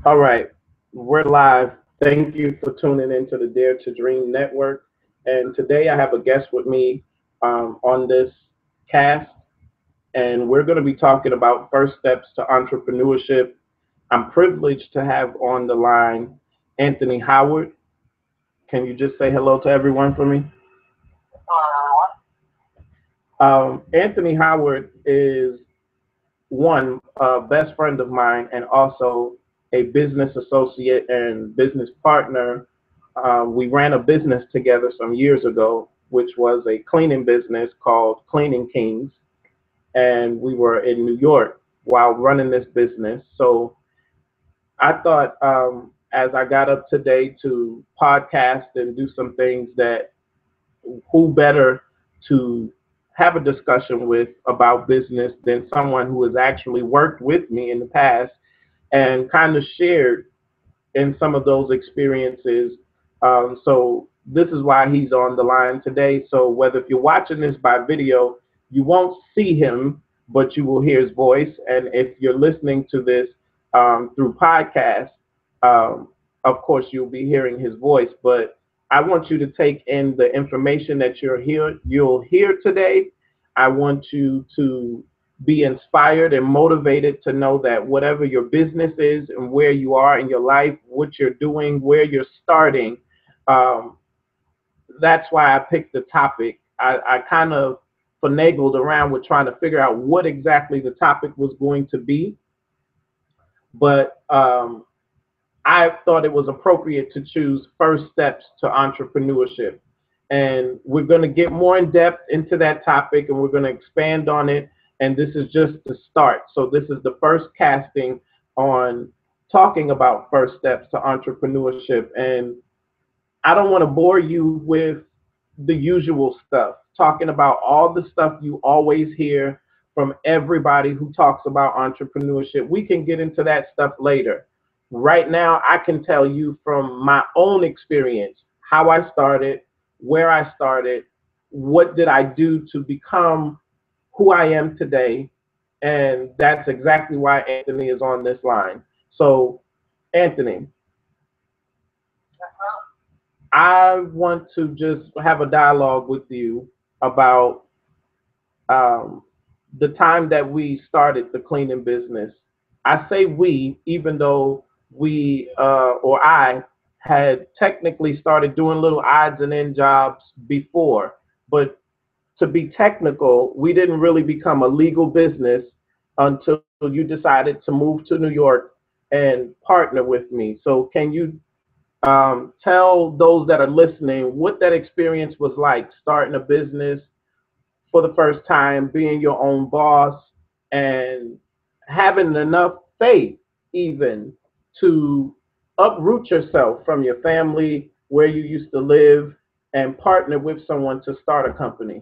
All right, we're live. Thank you for tuning into the Dare to Dream Network. And today I have a guest with me on this cast, and we're going to be talking about first steps to entrepreneurship. I'm privileged to have on the line Anthony Howard. Can you just say hello to everyone for me? Anthony Howard is one best friend of mine and also a business associate and business partner. We ran a business together some years ago, which was a cleaning business called Cleaning Kings, and we were in New York while running this business. So I thought as I got up today to podcast and do some things that who better to have a discussion with about business than someone who has actually worked with me in the past and kind of shared in some of those experiences. So this is why he's on the line today. So whether if you're watching this by video, you won't see him, but you will hear his voice. And if you're listening to this through podcast, um, of course you'll be hearing his voice. But I want you to take in the information that you'll hear today. I want you to be inspired and motivated to know that whatever your business is and where you are in your life, what you're doing, where you're starting, um, that's why I picked the topic. I kind of finagled around with trying to figure out what exactly the topic was going to be, but I thought it was appropriate to choose first steps to entrepreneurship. And we're going to get more in depth into that topic and we're going to expand on it. And this is just the start. So, this is the first casting on talking about first steps to entrepreneurship. And I don't want to bore you with the usual stuff, talking about all the stuff you always hear from everybody who talks about entrepreneurship. We can get into that stuff later. Right now, I can tell you from my own experience how I started, where I started, what did I do to become who I am today. And that's exactly why Anthony is on this line. So, Anthony, I want to just have a dialogue with you about um, the time that we started the cleaning business. I say we, even though we or I had technically started doing little odds and end jobs before, but to be technical, we didn't really become a legal business until you decided to move to New York and partner with me. So, can you tell those that are listening what that experience was like starting a business for the first time, being your own boss, and having enough faith even to uproot yourself from your family, where you used to live, and partner with someone to start a company?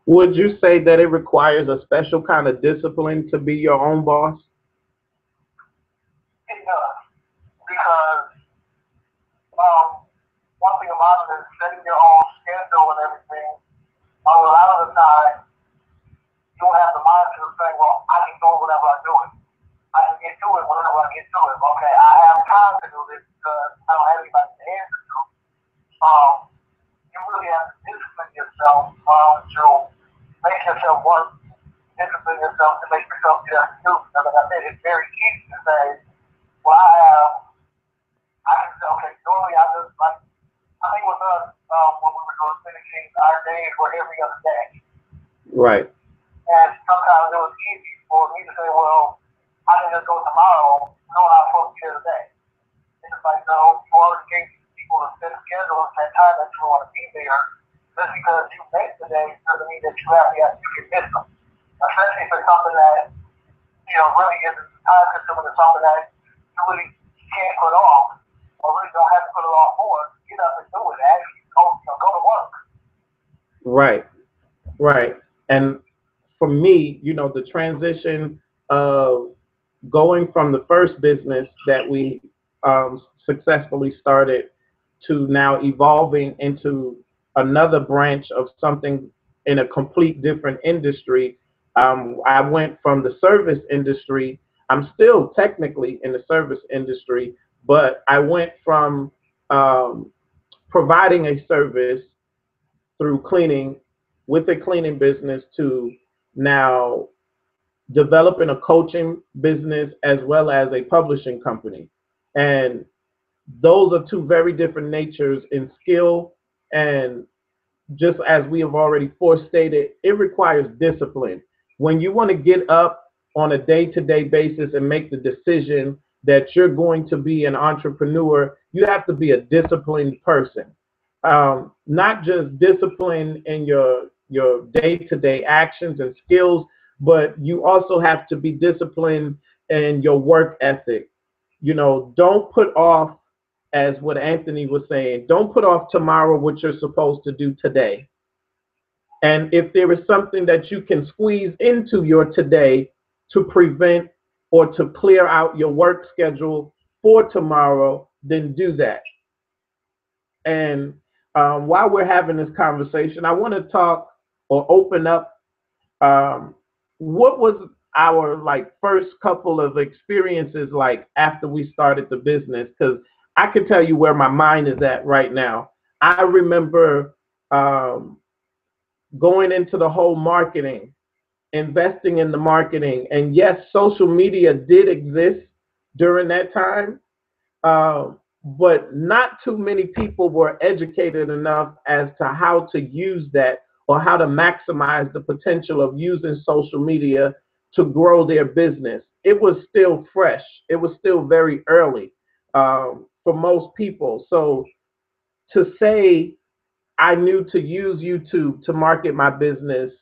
Would you say that it requires a special kind of discipline to be your own boss? time to do this because I don't have anybody to answer to. You really have to discipline yourself to make yourself work, discipline yourself to make yourself get out to do. Because like I said, it's very easy to say, well, I can say, okay, normally I just like, I think with us, when we were doing finishing, our days were every other day. Right. And sometimes it was easy for me to say, well, I can just go tomorrow, knowing I'm supposed to be there today. And it's like, no, you already gave people a set schedule at that time that you want to be there. Just because you make the day doesn't mean that you can miss them. Especially if it's something that, really isn't time consuming or something that you really can't put off or really don't have to put it off for. Get up and do it. Actually, go to work. Right. Right. And for me, the transition of going from the first business that we successfully started to now evolving into another branch of something in a complete different industry. I went from the service industry. I'm still technically in the service industry, but I went from um, providing a service through cleaning with a cleaning business to now developing a coaching business as well as a publishing company. And those are two very different natures in skill. And just as we have already forestated, it requires discipline. When you want to get up on a day-to-day basis and make the decision that you're going to be an entrepreneur, you have to be a disciplined person. Not just discipline in your day-to-day actions and skills, but you also have to be disciplined in your work ethic. Don't put off, as what Anthony was saying, don't put off tomorrow what you're supposed to do today. And if there is something that you can squeeze into your today to prevent or to clear out your work schedule for tomorrow, then do that. And while we're having this conversation, I want to talk or open up um, what was our first couple of experiences like after we started the business, because I can tell you where my mind is at right now. I remember going into the whole marketing, investing in the marketing. And yes, social media did exist during that time, uh, but not too many people were educated enough as to how to use that or how to maximize the potential of using social media to grow their business. It was still fresh. It was still very early for most people. So to say I knew to use YouTube to market my business,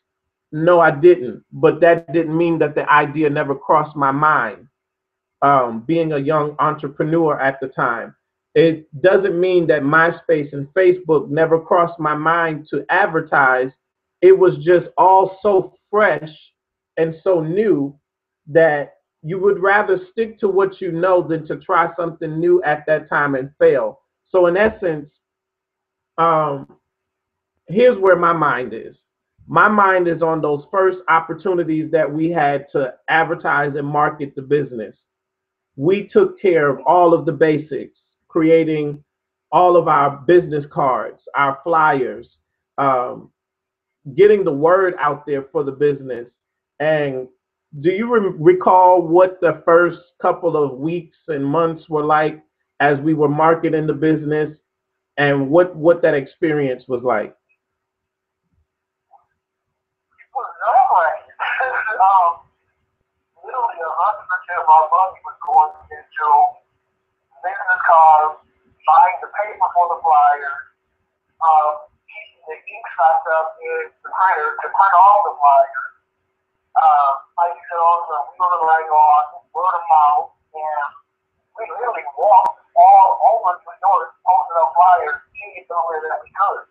no, I didn't. But that didn't mean that the idea never crossed my mind. Being a young entrepreneur at the time, it doesn't mean that MySpace and Facebook never crossed my mind to advertise. It was just all so fresh and so new that you would rather stick to what you know than to try something new at that time and fail. So in essence, um, here's where my mind is. My mind is on those first opportunities that we had to advertise and market the business. We took care of all of the basics, creating all of our business cards, our flyers, um, getting the word out there for the business. And do you recall what the first couple of weeks and months were like as we were marketing the business, and what that experience was like? It was no-brainer. Literally 100% of our money was going into business cards, buying the paper for the flyers, keeping the ink stocked up in the printer to print all the flyers. Like you said, also, we were relying on word of mouth, and we literally walked all over New York, posting up flyers, anywhere that we could.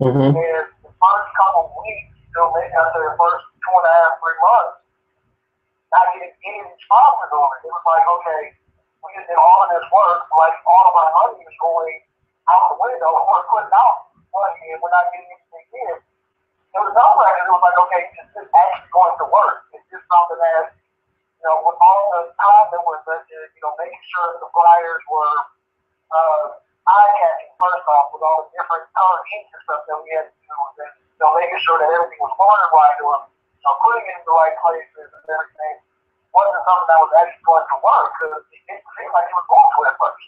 Mm-hmm. And the first couple of weeks, maybe after the first 2.5, 3 months, not getting any responses on it. It was like, okay, we just did all of this work, like all of our money is going out the window, we're putting out money and we're not getting anything in. It was no brainer. It was like, okay, is this actually going to work? Is this something that, with all the time that was invested, making sure that the flyers were eye-catching first off with all the different color inks and stuff that we had to do, and making sure that everything was ordered right, or putting it in the right places and everything wasn't something that was actually going to work because it seemed like it was going to at first.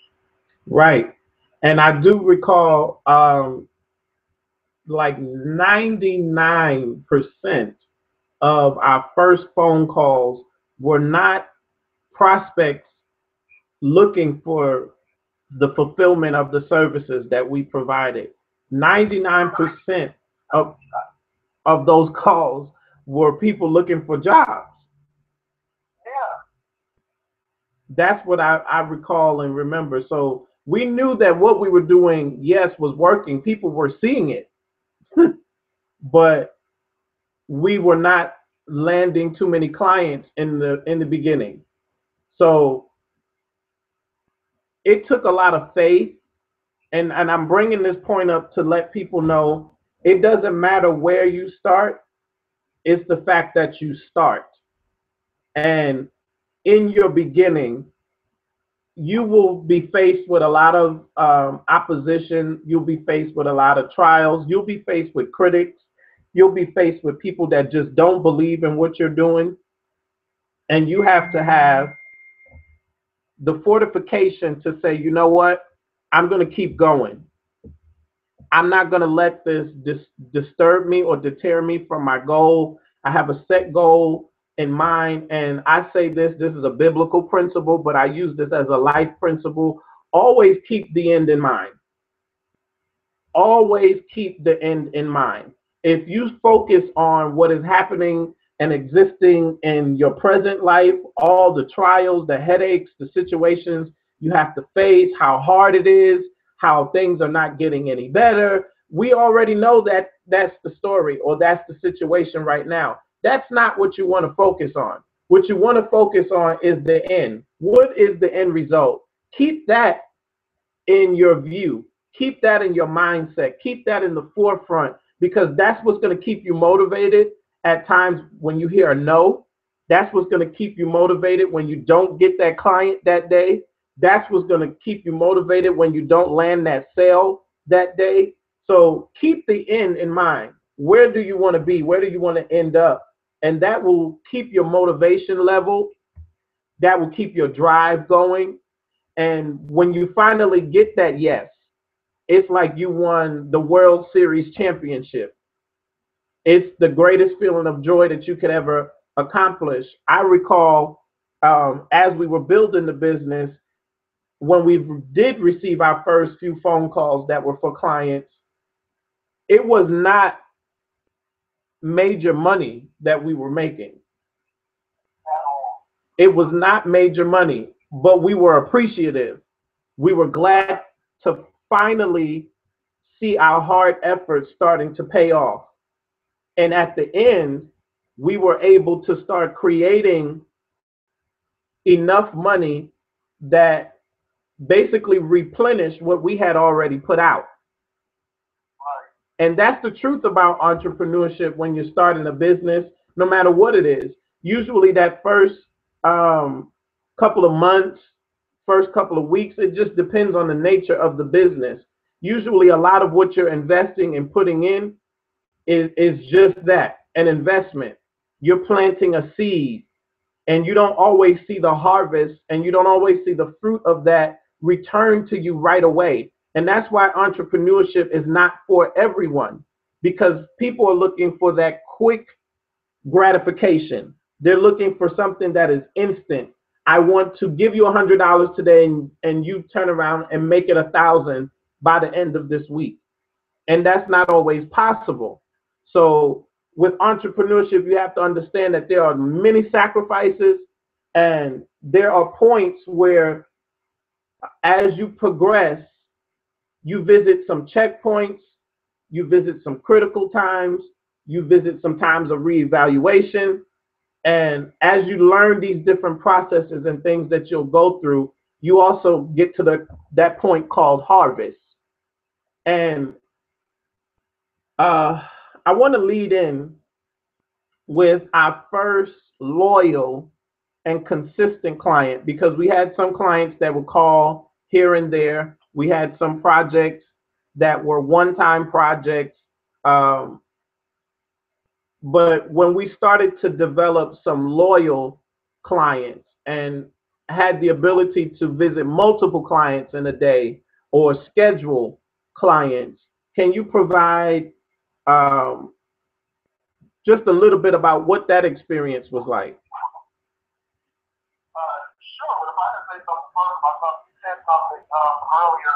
Right. And I do recall like 99% of our first phone calls were not prospects looking for the fulfillment of the services that we provided. 99% of those calls were people looking for jobs. Yeah. That's what I recall and remember. So we knew that what we were doing, yes, was working. People were seeing it, but we were not landing too many clients in the beginning. So it took a lot of faith, and I'm bringing this point up to let people know it doesn't matter where you start, it's the fact that you start. And in your beginning, you will be faced with a lot of opposition. You'll be faced with a lot of trials. You'll be faced with critics. You'll be faced with people that just don't believe in what you're doing. And you have to have the fortification to say, you know what? I'm going to keep going. I'm not going to let this disturb me or deter me from my goal. I have a set goal in mind, and I say this is a biblical principle, but I use this as a life principle. Always keep the end in mind. Always keep the end in mind. If you focus on what is happening and existing in your present life, all the trials, the headaches, the situations you have to face, how hard it is, how things are not getting any better, we already know that that's the story or that's the situation right now. That's not what you want to focus on. What you want to focus on is the end. What is the end result? Keep that in your view. Keep that in your mindset. Keep that in the forefront, because that's what's going to keep you motivated at times when you hear a no. That's what's going to keep you motivated when you don't get that client that day. That's what's going to keep you motivated when you don't land that sale that day. So keep the end in mind. Where do you want to be? Where do you want to end up? And that will keep your motivation level. That will keep your drive going. And when you finally get that yes, it's like you won the World Series championship. It's the greatest feeling of joy that you could ever accomplish. I recall as we were building the business, when we did receive our first few phone calls that were for clients, it was not major money that we were making. It was not major money, but we were appreciative. We were glad to finally see our hard efforts starting to pay off. And at the end, we were able to start creating enough money that basically replenished what we had already put out. And that's the truth about entrepreneurship when you're starting a business, no matter what it is. Usually that first couple of months, first couple of weeks, it just depends on the nature of the business. Usually a lot of what you're investing and putting in is just that, an investment. You're planting a seed, and you don't always see the harvest, and you don't always see the fruit of that return to you right away. And that's why entrepreneurship is not for everyone, because people are looking for that quick gratification. They're looking for something that is instant. I want to give you $100 today, and you turn around and make it 1,000 by the end of this week. And that's not always possible. So with entrepreneurship, you have to understand that there are many sacrifices, and there are points where as you progress, you visit some checkpoints, you visit some critical times, you visit some times of reevaluation. And as you learn these different processes and things that you'll go through, you also get to that point called harvest. And I want to lead in with our first loyal and consistent client, because we had some clients that would call here and there. We had some projects that were one-time projects. Um, but when we started to develop some loyal clients and had the ability to visit multiple clients in a day or schedule clients, can you provide um, just a little bit about what that experience was like? Sure, but if I could say something first about something, you said something earlier.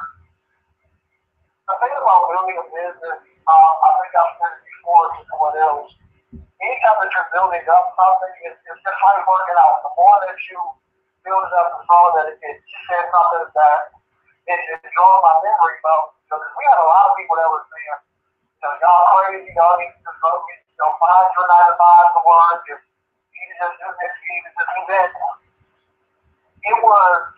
The thing about building a business, I think I've said it before to someone else. Anytime that you're building up something, it's just like working out. The more that you build it up, the more that you said something that it draws my memory about. Because we had a lot of people that were saying, y'all crazy, y'all need to just go get, find your 9 to 5 to work. You need to just do this, you need to just do that. It was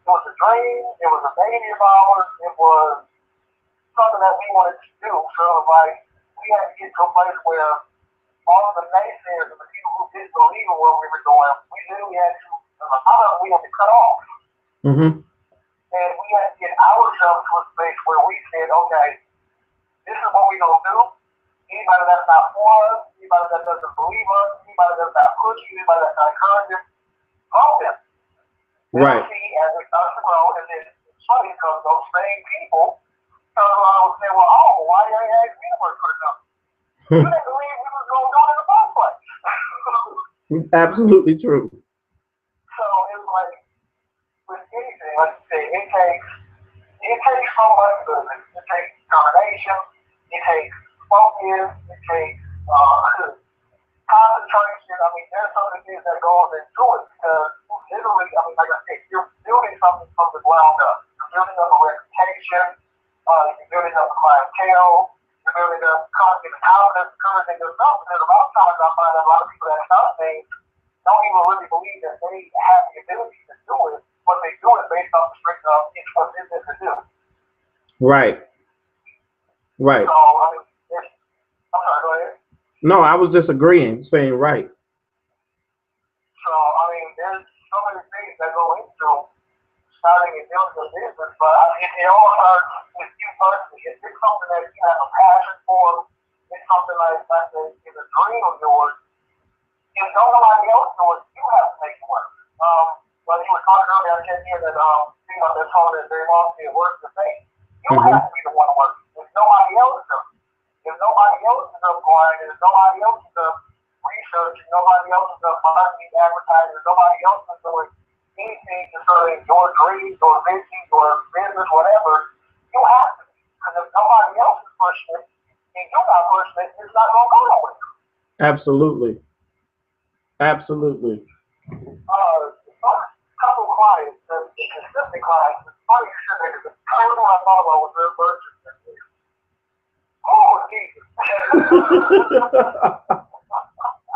a dream, it was a baby of ours, it was something that we wanted to do. So like we had to get to a place where all of the naysayers and the people who didn't believe in what we were doing, we knew we had to, a lot of them we had to cut off. Mm-hmm. And we had to get ourselves to a space where we said, okay, this is what we're going to do. Anybody that's not for us, anybody that doesn't believe us, anybody that's not pushing, anybody that's not encouraging, vote them. Right. See, as it starts to grow, and then it's funny because those same people turn around and say, well, oh, why you ain't asked me to work for the company? You didn't believe we was going to do it in the first place. Absolutely true. So it's like, with anything, like you say, it takes so much goodness. It takes determination, it takes focus, it takes concentration. I mean, there's so many things that goes into it because literally, I mean, like I said, you're building something from the ground up. You're building up a reputation, you're building up a clientele, you're building up constant confidence, encouraging yourself. Because a lot of times I find that a lot of people that start things don't even really believe that they have the ability to do it, but they do it based off the strength of it's what business to do. Right. Right. So, I mean, I'm sorry, go ahead. No, I was just agreeing, saying right. So, I mean, there's so many things that go into starting and building a business, but it all starts with you personally. If it's something that you have a passion for, it's something like that is a dream of yours, if nobody else do it, you have to make it work. Like you were talking earlier, I can't hear that female that's told that very long it works the same. You have to be the one to work. If nobody else does, if nobody else is up grinding, if nobody else is up researching, nobody else is up marketing, advertising, nobody else is doing anything concerning your dreams or visions or business, whatever, you have to. Because if nobody else is pushing it and you're not pushing it, it's not going to go nowhere. Absolutely. Absolutely. Couple clients, the consistent clients, the funny shit, the first one I thought about was their purchase. Oh, Jesus.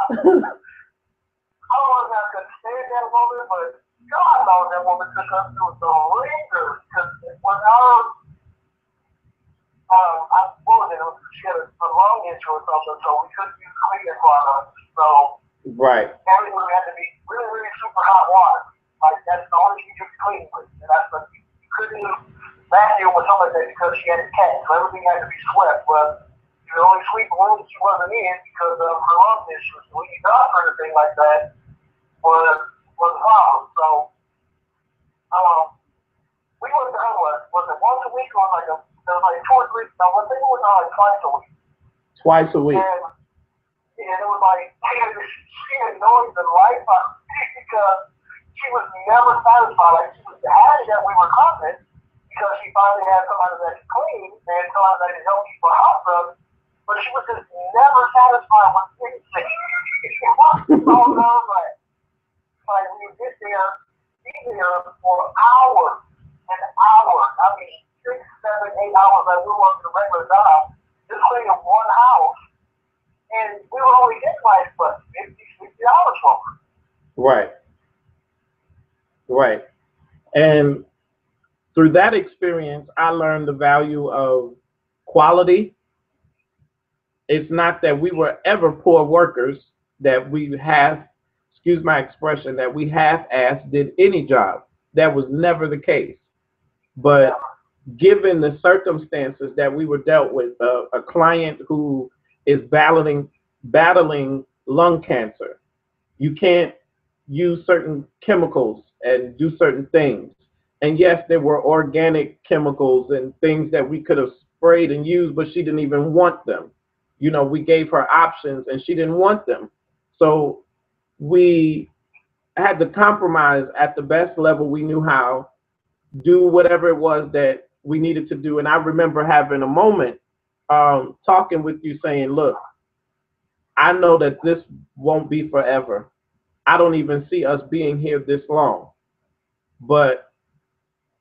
I don't know if I could stand that woman, but God knows that woman took us through the ringer. Because when what was it? She had a lung issue or something, so we couldn't use cleaning products. So right. everything had to be really, really super hot water. Like that's the only thing you could clean with. And that's what you couldn't use vacuum or something like that because she had a cat. So everything had to be swept. But you could only sweep the room she wasn't in because of her lung issues. So when you got her anything like that was a problem. So we went to her was it once a week or like there was like 2 or 3 no, I think it was like twice a week. Twice a week. And it was like she annoyed the life out of me because she was never satisfied. Like she was happy that we were coming because she finally had somebody that could clean and somebody that could help people house them. But she was just never satisfied with anything. So like when you get there, be there for hours and hours. I mean 6, 7, 8 hours like we were working a regular job, just cleaning one house. And we were only getting like what, $50, $60 for her. Right. Right. And through that experience, I learned the value of quality. It's not that we were ever poor workers, that we have excuse my expression, that we half-assed did any job. That was never the case. But given the circumstances that we were dealt with, a client who is battling lung cancer, you can't use certain chemicals and do certain things. And yes, there were organic chemicals and things that we could have sprayed and used, but she didn't even want them. You know, we gave her options and she didn't want them. So we had to compromise at the best level we knew how, do whatever it was that we needed to do. And I remember having a moment talking with you saying, look, I know that this won't be forever. I don't even see us being here this long. But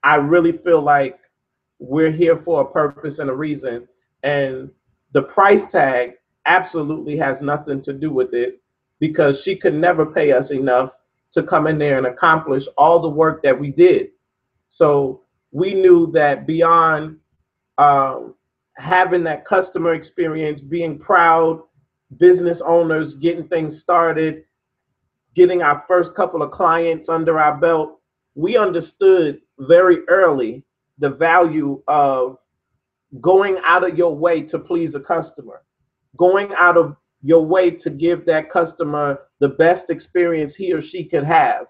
I really feel like we're here for a purpose and a reason. And the price tag absolutely has nothing to do with it, because she could never pay us enough to come in there and accomplish all the work that we did. So we knew that beyond having that customer experience, being proud business owners, getting things started, getting our first couple of clients under our belt, we understood very early the value of going out of your way to please a customer, going out of your way to give that customer the best experience he or she could have.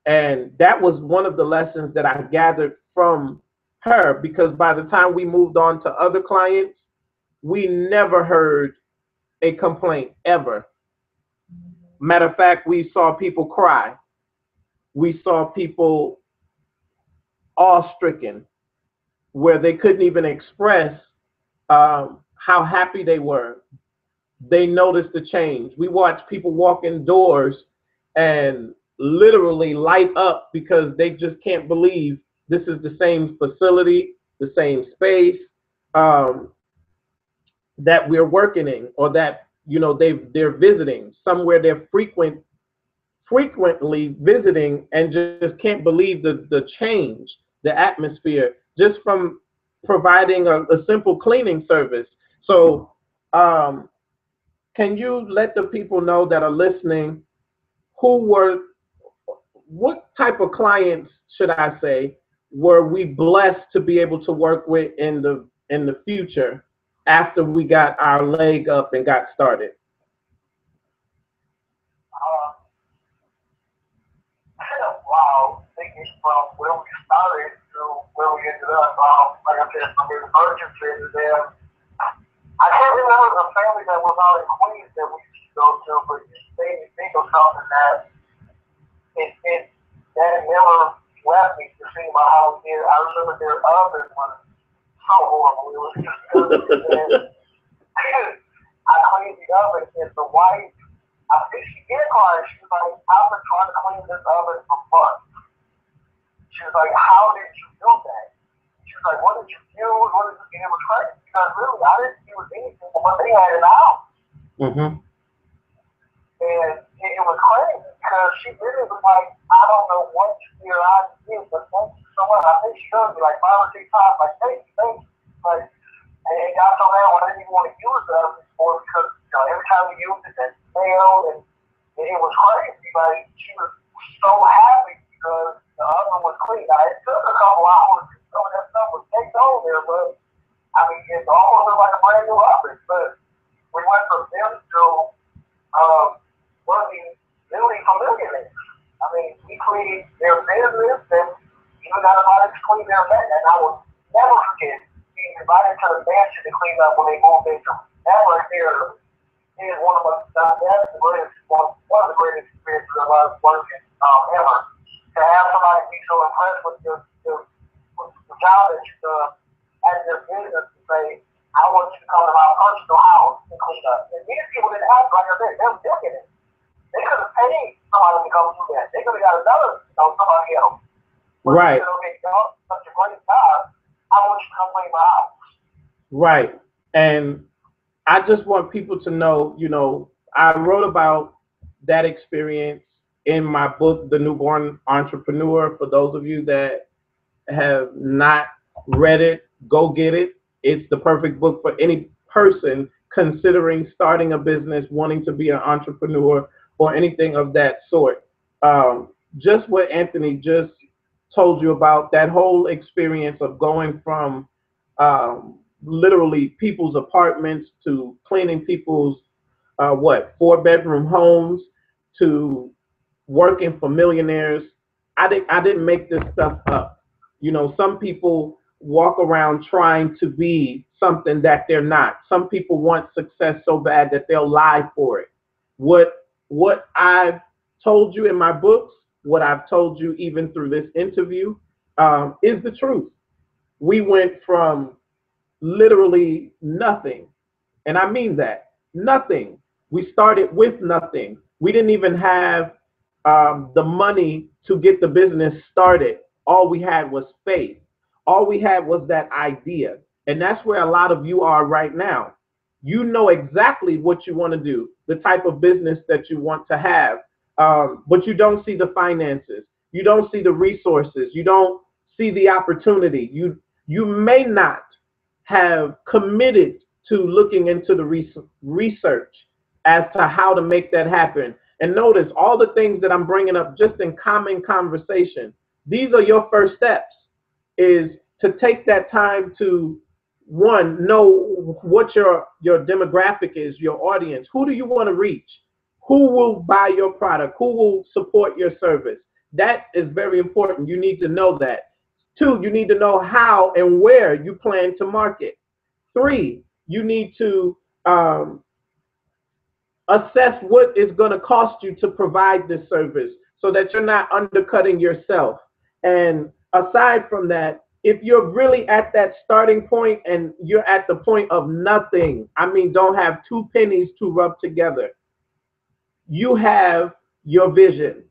And that was one of the lessons that I gathered from her, because by the time we moved on to other clients, we never heard a complaint ever. Matter of fact, we saw people cry. We saw people awe-stricken, where they couldn't even express how happy they were. They noticed the change. We watched people walk indoors and literally light up because they just can't believe this is the same facility, the same space that we're working in, or that, you know, they're visiting somewhere they're frequently visiting, and just can't believe the change, the atmosphere, just from providing a simple cleaning service. So can you let the people know that are listening, what type of clients, should I say, were we blessed to be able to work with in the future after we got our leg up and got started? Wow, thinking from where we started to where we ended up. Like I said, from the emergency to them. I can't remember the family that was out in Queens that we used to go to, but it made me think of something that that never left me to see my house here. I remember their oven was so horrible. It was just I cleaned the oven, and the wife, I think she did cry. She was like, I've been trying to clean this oven for months. She was like, how did you do that? She was like, what did you use? What did you get? It was crazy, because really, I didn't use anything but what they had in the house. Mm-hmm. And it was crazy, because she really was like, I don't know what year I did, but thank you so much. I think she told me like 5 or 6 times, like, thank you. Like, and it got so bad when I didn't even want to use the oven before, because, you know, every time we used it, that smelled, and it was crazy. Like, she was so happy because the oven was clean. Now, it took a couple hours, some of that stuff was takes on there, but I mean, it almost looked like a brand new oven. But we went from them to working literally for millionaires. I mean, we cleaned their business, and even got somebody to clean their bed. And I will never forget being invited to the mansion to clean up when they moved into. That right there is one of one of the greatest experiences of us working ever. To have somebody be so impressed with the job that you done at their business, to say, I want you to come to my personal house and clean up. And these people didn't have, like I said, they were doing it. They could have paid somebody to come do that. They could have got another, somebody else. But Right. Okay, y'all, such a great job. I want you to come clean my house. Right. And I just want people to know, you know, I wrote about that experience in my book, The Newborn Entrepreneur. For those of you that have not read it, go get it. It's the perfect book for any person considering starting a business, wanting to be an entrepreneur, or anything of that sort. Just what Anthony just told you about, that whole experience of going from literally people's apartments to cleaning people's what, 4-bedroom homes to working for millionaires. I didn't make this stuff up. You know, some people walk around trying to be something that they're not. Some people want success so bad that they'll lie for it. What I've told you in my books, what I've told you even through this interview, is the truth. We went from literally nothing, and I mean that, nothing. We started with nothing. We didn't even have the money to get the business started. All we had was faith. All we had was that idea. And that's where a lot of you are right now. You know exactly what you want to do, the type of business that you want to have, but you don't see the finances. You don't see the resources. You don't see the opportunity. You may not have committed to looking into the research as to how to make that happen. And notice all the things that I'm bringing up just in common conversation. These are your first steps, is to take that time to, one, know what your demographic is, your audience. Who do you want to reach? Who will buy your product? Who will support your service? That is very important. You need to know that. 2, you need to know how and where you plan to market. 3, you need to assess what is going to cost you to provide this service so that you're not undercutting yourself. And aside from that, if you're really at that starting point and you're at the point of nothing, I mean, don't have 2 pennies to rub together, you have your vision.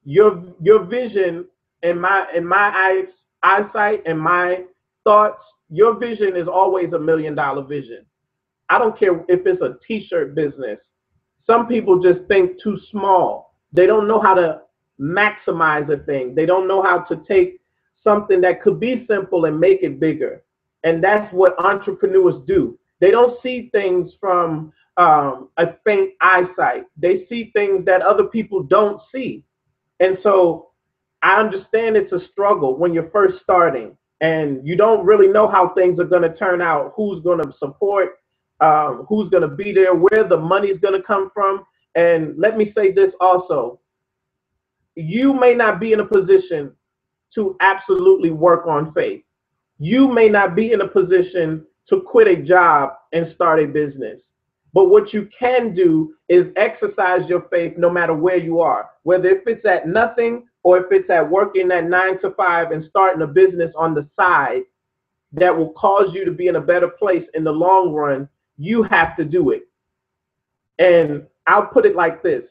Your vision, in my eyesight and my thoughts, your vision is always $1 million vision. I don't care if it's a t-shirt business. Some people just think too small. They don't know how to maximize a thing. They don't know how to take something that could be simple and make it bigger. And that's what entrepreneurs do. They don't see things from a faint eyesight. They see things that other people don't see. And so I understand it's a struggle when you're first starting and you don't really know how things are going to turn out, who's going to support, who's going to be there, where the money is going to come from. And let me say this also, you may not be in a position to absolutely work on faith. You may not be in a position to quit a job and start a business. But what you can do is exercise your faith no matter where you are, whether if it's at nothing or if it's at working that 9 to 5 and starting a business on the side that will cause you to be in a better place in the long run. You have to do it. And I'll put it like this.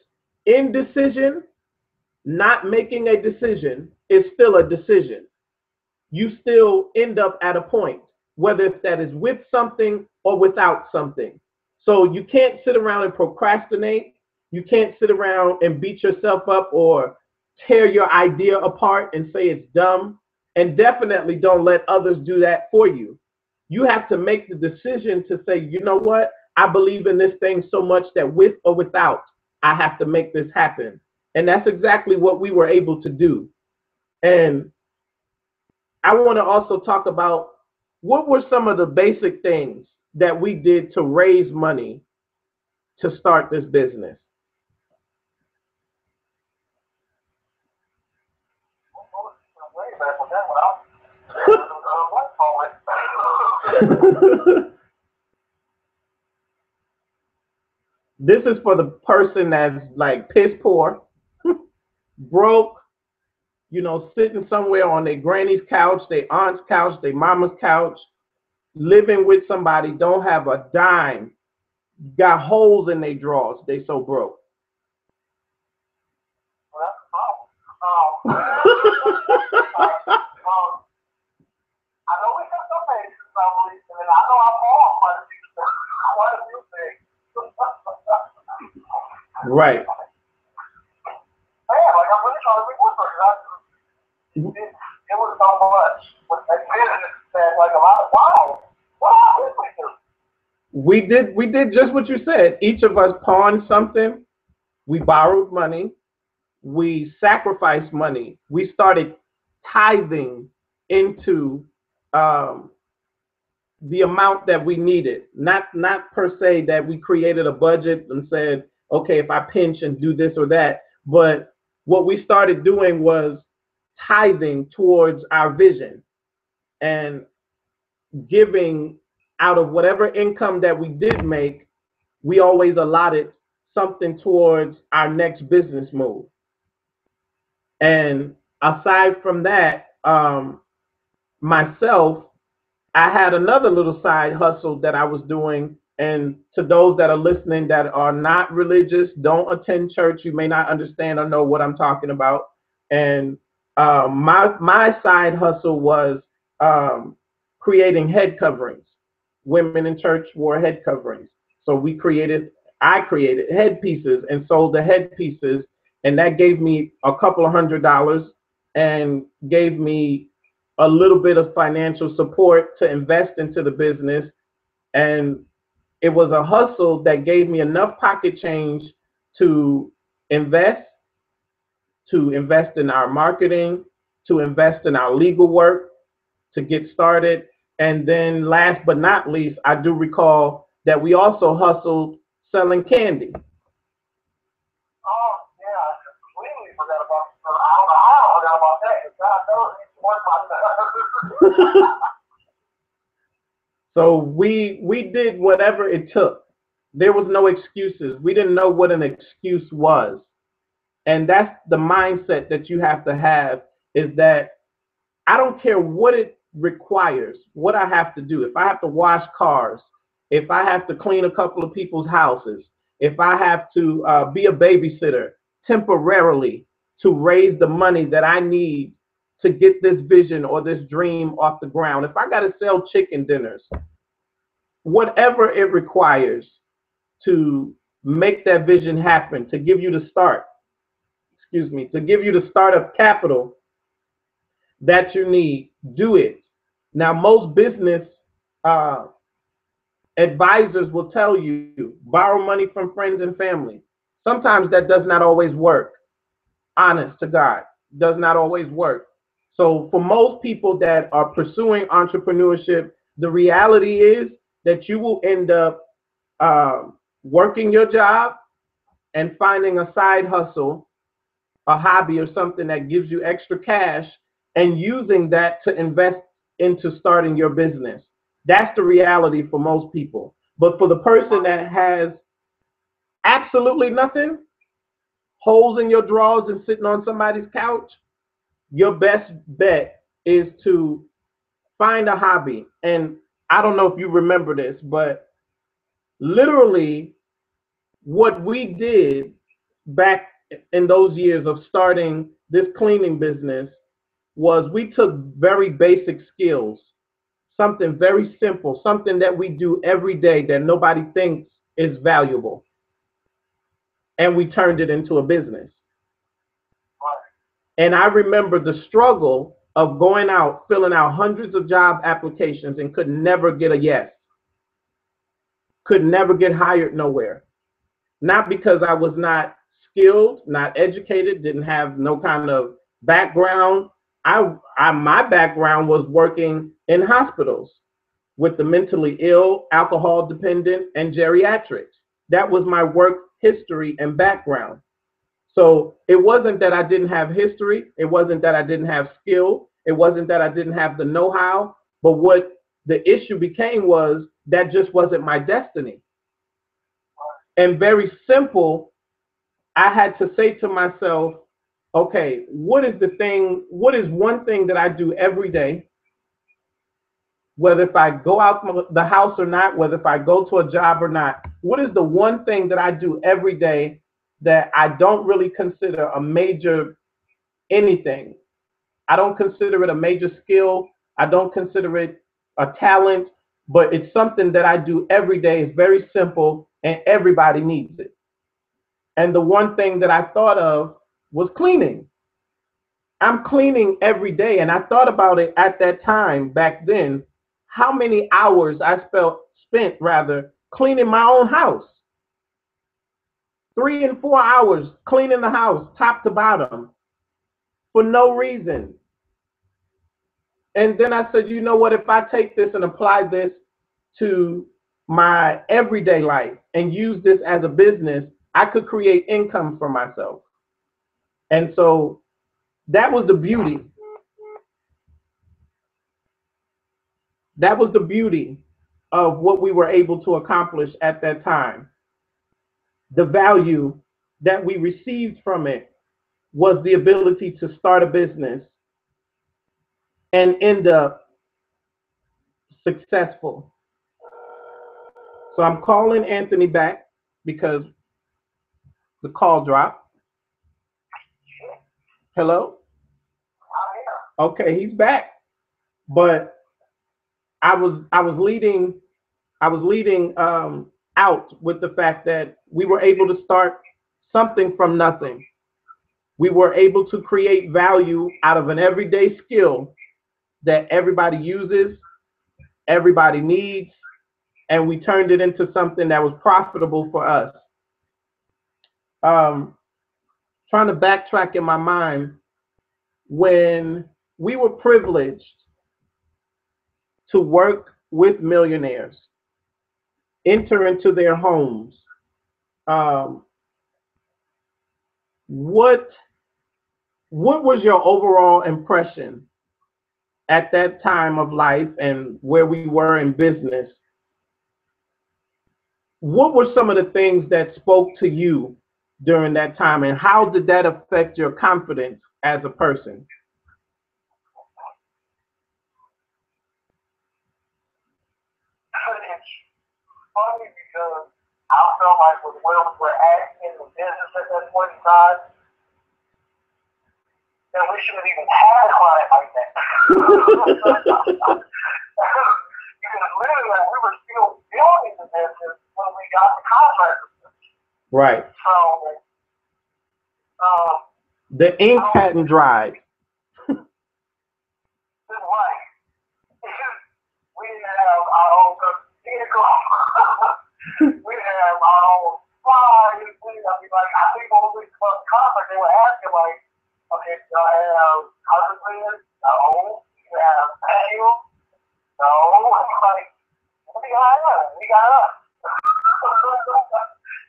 Indecision, not making a decision, is still a decision. You still end up at a point, whether if that is with something or without something. So you can't sit around and procrastinate. You can't sit around and beat yourself up or tear your idea apart and say it's dumb. And definitely don't let others do that for you. You have to make the decision to say, you know what? I believe in this thing so much that with or without, I have to make this happen. And that's exactly what we were able to do. And I want to also talk about what were some of the basic things that we did to raise money to start this business. This is for the person that's like piss poor, broke, you know, sitting somewhere on their granny's couch, their aunt's couch, their mama's couch, living with somebody, don't have a dime, got holes in their drawers, they so broke. Well, that's the problem. I know we have some things for some reason, and I know I'm on quite a few things. Right. Man, like I'm really trying to be with her. It was so much. With that business that like a lot of wow. What did we do? We did just what you said. Each of us pawned something We borrowed money. We sacrificed money. We started tithing into um, the amount that we needed. Not per se that we created a budget and said, okay, if I pinch and do this or that, but what we started doing was tithing towards our vision and giving out of whatever income that we did make, we always allotted something towards our next business move. And aside from that, myself, I had another little side hustle that I was doing. And to those that are listening that are not religious, don't attend church, you may not understand or know what I'm talking about. And my side hustle was um, creating head coverings. Women in church wore head coverings, so I created headpieces and sold the headpieces, and that gave me a couple of $100 and gave me a little bit of financial support to invest into the business. And it was a hustle that gave me enough pocket change to invest, to invest in our marketing, to invest in our legal work, to get started. And then last but not least, I do recall that we also hustled selling candy. Oh, yeah, I completely forgot about I don't know how I forgot about that. God knows it's worth my time. So we did whatever it took. There was no excuses. We didn't know what an excuse was. And that's the mindset that you have to have, is that I don't care what it requires, what I have to do. If I have to wash cars, if I have to clean a couple of people's houses, if I have to be a babysitter temporarily to raise the money that I need to get this vision or this dream off the ground, if I got to sell chicken dinners, whatever it requires to make that vision happen, to give you the start, to give you the startup capital that you need, do it. Now, most business uh, advisors will tell you borrow money from friends and family. Sometimes that does not always work. Honest to God, does not always work. So for most people that are pursuing entrepreneurship, the reality is that you will end up working your job and finding a side hustle, a hobby, or something that gives you extra cash, and using that to invest into starting your business. That's the reality for most people. But for the person that has absolutely nothing, holes in your drawers and sitting on somebody's couch, your best bet is to find a hobby. And I don't know if you remember this, but literally what we did back in those years of starting this cleaning business was we took very basic skills, something very simple, something that we do every day that nobody thinks is valuable, and we turned it into a business. And I remember the struggle of going out, filling out hundreds of job applications and could never get a yes, could never get hired nowhere. Not because I was not skilled, not educated, didn't have no kind of background. My background was working in hospitals with the mentally ill, alcohol dependent, and geriatrics. That was my work history and background. So it wasn't that I didn't have history. It wasn't that I didn't have skill. It wasn't that I didn't have the know-how. But what the issue became was that just wasn't my destiny. And very simple, I had to say to myself, okay, what is one thing that I do every day, whether if I go out the house or not, whether if I go to a job or not, what is the one thing that I do every day that I don't really consider a major anything? I don't consider it a major skill. I don't consider it a talent, but it's something that I do every day. It's very simple and everybody needs it. And the one thing that I thought of was cleaning. I'm cleaning every day. And I thought about it at that time back then, how many hours I spent cleaning my own house. 3 and 4 hours cleaning the house, top to bottom, for no reason. And then I said, you know what, if I take this and apply this to my everyday life and use this as a business, I could create income for myself. And so that was the beauty. That was the beauty of what we were able to accomplish at that time. The value that we received from it was the ability to start a business and end up successful. So I'm calling Anthony back because the call dropped. Hello? Okay, he's back. But I was leading out with the fact that we were able to start something from nothing. We were able to create value out of an everyday skill that everybody uses, everybody needs, and we turned it into something that was profitable for us. Um, Trying to backtrack in my mind, when we were privileged to work with millionaires, enter into their homes, um, what what was your overall impression at that time of life and where we were in business? What were some of the things that spoke to you during that time, and how did that affect your confidence as a person? It's funny because I felt like with where we were at in the business at that point in time, that we shouldn't have even had a client like that. Because literally, like, we were still building the business when we got the contract. Right. So, The ink hadn't dried. right. We didn't have our own vehicle. We didn't have our own flies. I mean, like, I think when we first contract, they were asking, like, okay, do I have carpenters? No. Do you have patio? No. Like, we got us. We got us.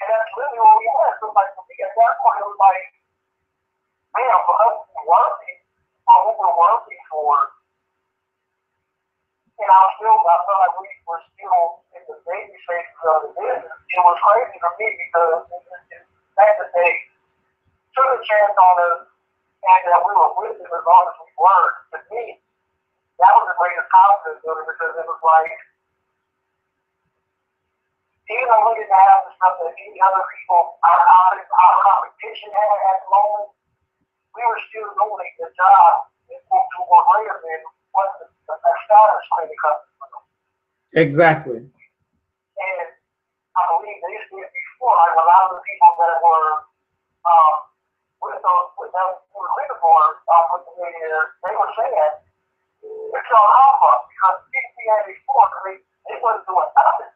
And that's literally what we had. So, like, for me at that point, it was like, man, for us to be working, for what we're working for, and I felt like we were still in the baby phases of the business. It was crazy for me because back that they took a chance on us and that we were with them as long as we were. To me, that was the greatest confidence of it because it was like, even though we didn't have the stuff that any other people, our competition had at the moment, we were still doing a good job and to more greater than what the status credit company. Exactly. And I believe they did before, like a lot of the people that were with those with them who were living for with the millionaires, they were saying it's all our fault because people we had before, they wasn't doing nothing.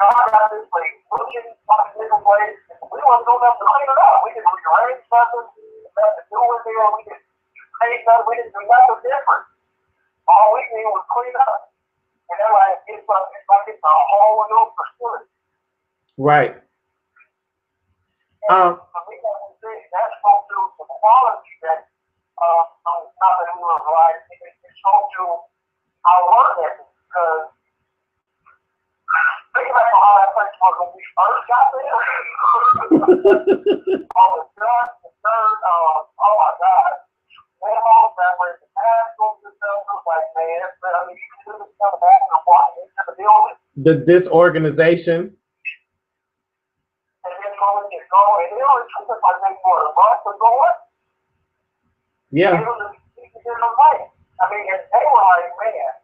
Now I got this place looking like a different place. We wasn't doing nothing to clean it up. We didn't rearrange nothing, nothing to do with it. We didn't paint nothing. We didn't do nothing different. All we did was clean up. And they're like, it's like it's a whole new facility. Right. And for me, that spoke to the quality that, not that we were right, it spoke to our work ethic. Because think about how that place was when we first got there. All the dust, the dirt, oh my God. Animals that were in the classrooms and stuff, it was like, man, I mean, you can do this stuff after walking into the building. The disorganization. And then going and going, and it only took us like maybe for a month to go up. Yeah. It was a fight. I mean, and they were like, man,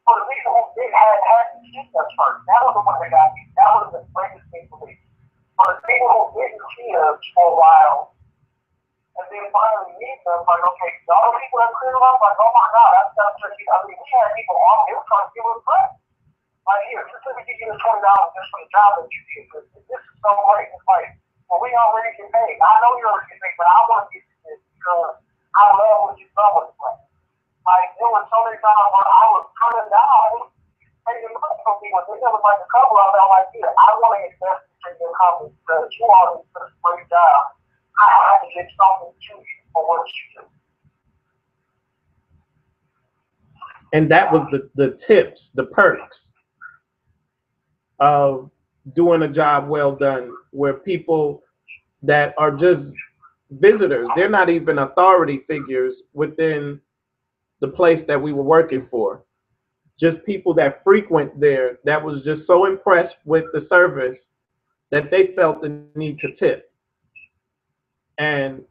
for the people who did had to see us first, that was the one that got me. That was the greatest thing for me. For the people who didn't see us for a while, and then finally meet them, like, okay, all the people that cleared them up, like, oh my God, that's not just, I mean, we had people on, they were trying to give us credit. Like, here, just let me give you the $20 just for the job that you did. This is so great. It's like, Well, we already get paid. I know you already get paid, but I want to get this because I love what you've done with it. Like, there was so many times where I was turning down taking money from people. They never like a couple of them. I'm like, yeah, I want to invest in your company because you all do a great job. I have to get something to you for what you do. And that was the tips, the perks of doing a job well done, where people that are just visitors, they're not even authority figures within the place that we were working for. Just people that frequent there that was just so impressed with the service that they felt the need to tip. And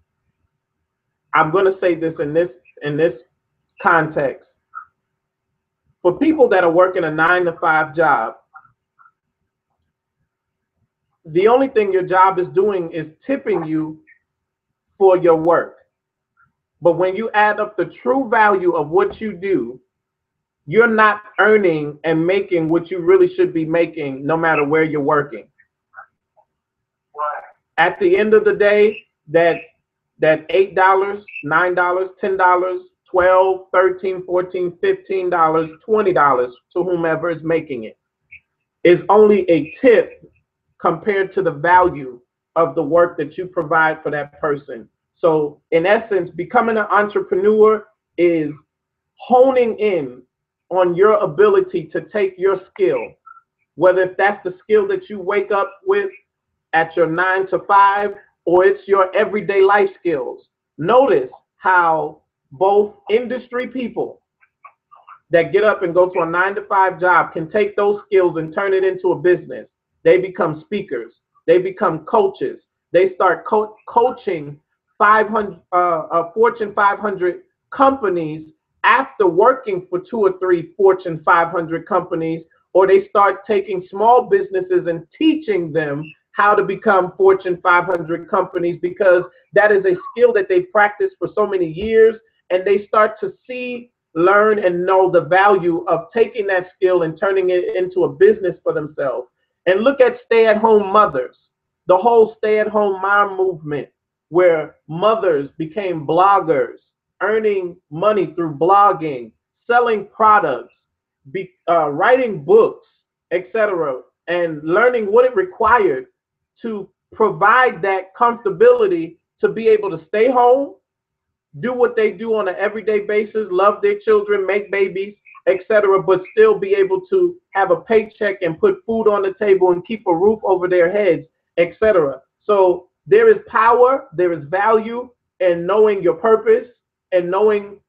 I'm going to say this in this context. For people that are working a 9-to-5 job, the only thing your job is doing is tipping you for your work. But when you add up the true value of what you do, you're not earning and making what you really should be making no matter where you're working. At the end of the day, that $8, $9, $10, $12, $13, $14, $15, $20 to whomever is making it is only a tip compared to the value of the work that you provide for that person. So in essence, becoming an entrepreneur is honing in on your ability to take your skill, whether if that's the skill that you wake up with at your 9-to-5 or it's your everyday life skills. Notice how both industry people that get up and go to a 9-to-5 job can take those skills and turn it into a business. They become speakers. They become coaches. They start coaching 500 Fortune 500 companies after working for 2 or 3 Fortune 500 companies, or they start taking small businesses and teaching them how to become Fortune 500 companies, because that is a skill that they practiced for so many years, and they start to see, learn, and know the value of taking that skill and turning it into a business for themselves. And look at stay-at-home mothers, the whole stay-at-home mom movement, where mothers became bloggers, earning money through blogging, selling products, writing books, etc., and learning what it required to provide that comfortability to be able to stay home, do what they do on an everyday basis, love their children, make babies, etc., but still be able to have a paycheck and put food on the table and keep a roof over their heads, etc. So there is power, there is value in knowing your purpose and knowing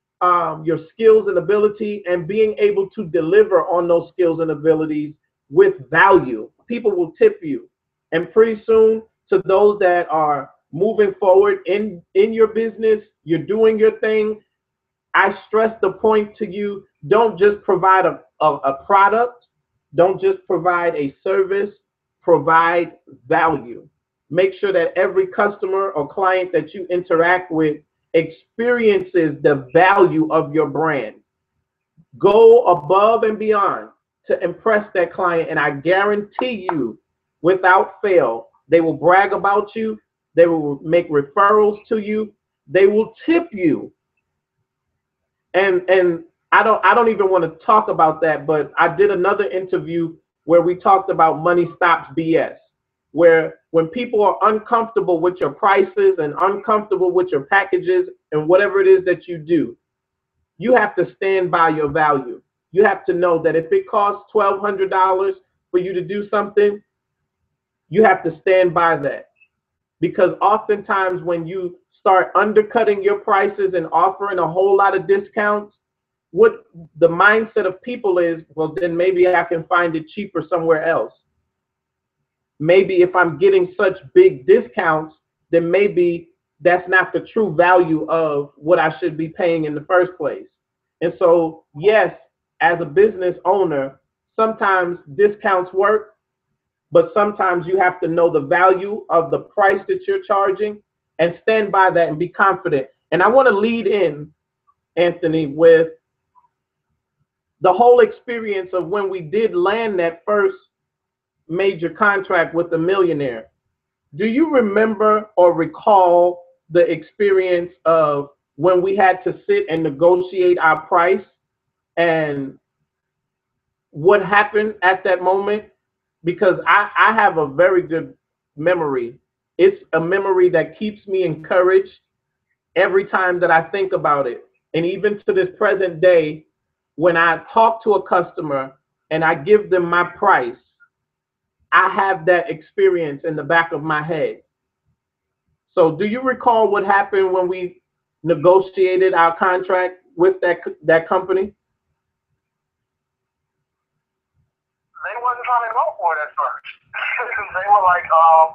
your skills and ability and being able to deliver on those skills and abilities with value. People will tip you. And pretty soon, to those that are moving forward in your business, you're doing your thing, I stress the point to you, don't just provide a product, don't just provide a service, provide value. Make sure that every customer or client that you interact with experiences the value of your brand. Go above and beyond to impress that client, and I guarantee you, without fail, they will brag about you, they will make referrals to you, they will tip you. And I don't even want to talk about that, but I did another interview where we talked about money stops BS, where when people are uncomfortable with your prices and uncomfortable with your packages and whatever it is that you do, you have to stand by your value. You have to know that if it costs $1,200 for you to do something, you have to stand by that. Because oftentimes when you start undercutting your prices and offering a whole lot of discounts, what the mindset of people is, well, then maybe I can find it cheaper somewhere else. Maybe if I'm getting such big discounts, then maybe that's not the true value of what I should be paying in the first place. And so, yes, as a business owner, sometimes discounts work, but sometimes you have to know the value of the price that you're charging and stand by that and be confident. And I want to lead in, Anthony, with the whole experience of when we did land that first major contract with the millionaire. Do you remember or recall the experience of when we had to sit and negotiate our price and what happened at that moment? Because I have a very good memory. It's a memory that keeps me encouraged every time that I think about it. And even to this present day, when I talk to a customer and I give them my price, I have that experience in the back of my head. So do you recall what happened when we negotiated our contract with that company? They wasn't trying to go for it at first. They were like,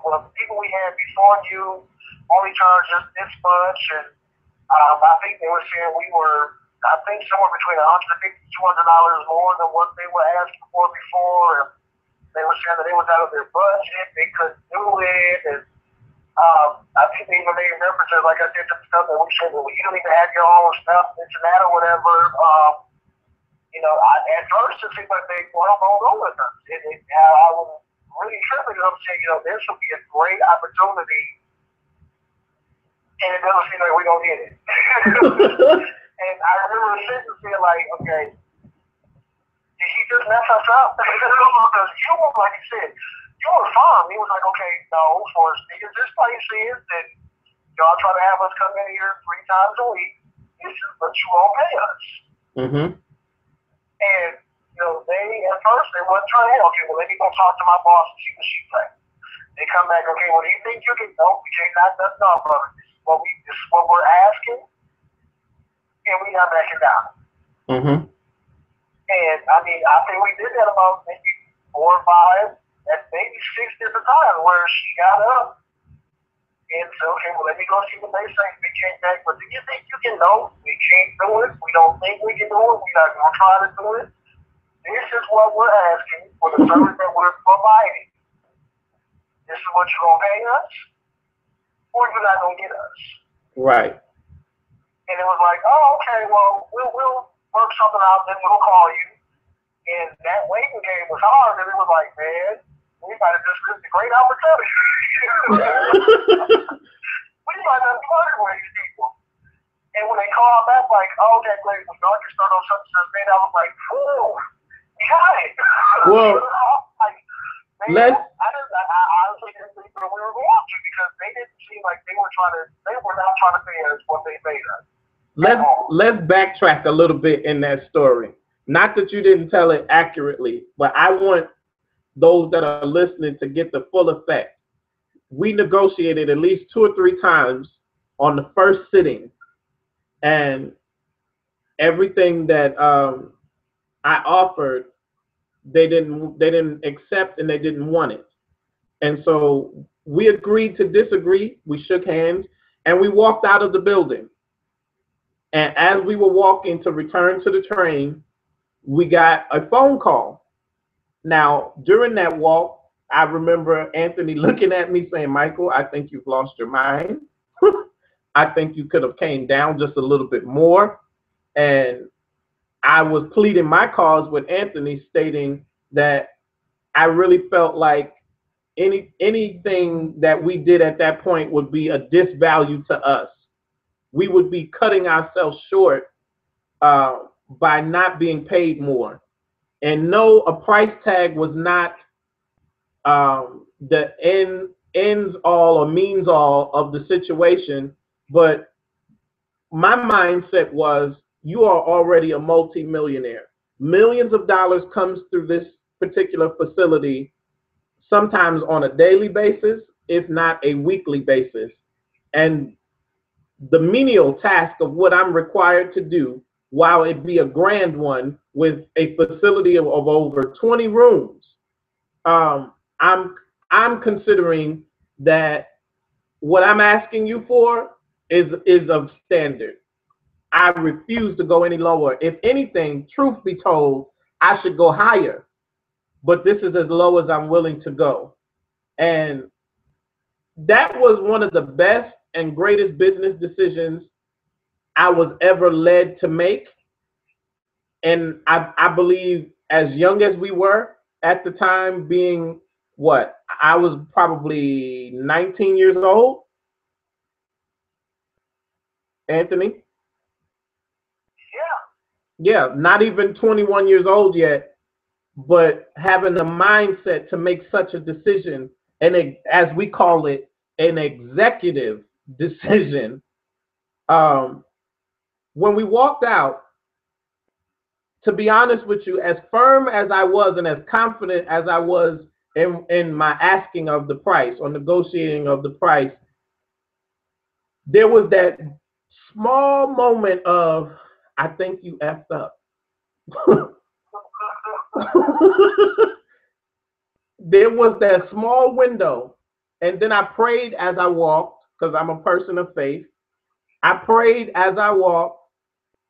well, the people we had before you only charged us this much, and I think they were saying we were, I think somewhere between $150 to $200 more than what they were asking for before, and they were saying that it was out of their budget, they couldn't do it, and I think they even made references, like I said, to the stuff that we said, well, you don't even have your own stuff, this and that or whatever. At first it seemed like they were on go with us. I was really tripping because I'm saying, this would be a great opportunity, and it doesn't seem like we're going to get it. And I remember sitting and saying, like, okay, did he just mess us up? Because you were, like you said, you were fine. He was like, okay, no, for as big as this place is, and y'all try to have us come in here 3 times a week, this is what you won't pay us. Mm-hmm. And, they, at first, they wasn't trying to, okay, well, let me go talk to my boss and see what she thinks. They come back, okay, well, do you think you can, no, we can't knock nothing off of it. This is what we're asking, and we're not backing down. Mm-hmm. And, I think we did that about maybe 4 or 5, and maybe 6 different times where she got up and said, okay, well, let me go see what they say. We came back, but do you think you can? No, we can't do it. We don't think we can do it. We're not going to try to do it. This is what we're asking for the service that we're providing. This is what you're going to pay us, or you're not going to get us. Right. And it was like, oh, okay, well, we'll work something out, then we'll call you. And that waiting game was hard, and it was like, man, we might have just missed a great opportunity. We might have been working with these people. And when they called back, like, oh, okay, great, well, y'all can start on such and such, I was like, whew, got it. Well, I honestly didn't think that we were going to, because they didn't seem like they were not trying to pay us what they paid us. Let's backtrack a little bit in that story. Not that you didn't tell it accurately, but I want those that are listening to get the full effect. We negotiated at least 2 or 3 times on the first sitting, and everything that I offered, they didn't accept, and they didn't want it. And so we agreed to disagree. We shook hands, and we walked out of the building. And as we were walking to return to the train, we got a phone call. Now, during that walk, I remember Anthony looking at me saying, Michael, I think you've lost your mind. I think you could have came down just a little bit more. And I was pleading my cause with Anthony, stating that I really felt like anything that we did at that point would be a disvalue to us. We would be cutting ourselves short by not being paid more. And no, a price tag was not the ends all or means all of the situation, but my mindset was, you are already a multi-millionaire. Millions of dollars comes through this particular facility, sometimes on a daily basis, if not a weekly basis. And the menial task of what I'm required to do, while it be a grand one with a facility of over 20 rooms, I'm considering that what I'm asking you for is of standard. I refuse to go any lower. If anything, truth be told, I should go higher, but this is as low as I'm willing to go. And that was one of the best and greatest business decisions I was ever led to make. And I believe, as young as we were at the time, being what, I was probably 19 years old, Anthony. Yeah, not even 21 years old yet, but having the mindset to make such a decision, and as we call it, an executive decision. Um, when we walked out, to be honest with you, as firm as I was and as confident as I was in my asking of the price or negotiating of the price, there was that small moment of, I think you effed up. There was that small window. And then I prayed as I walked, because I'm a person of faith. I prayed as I walked,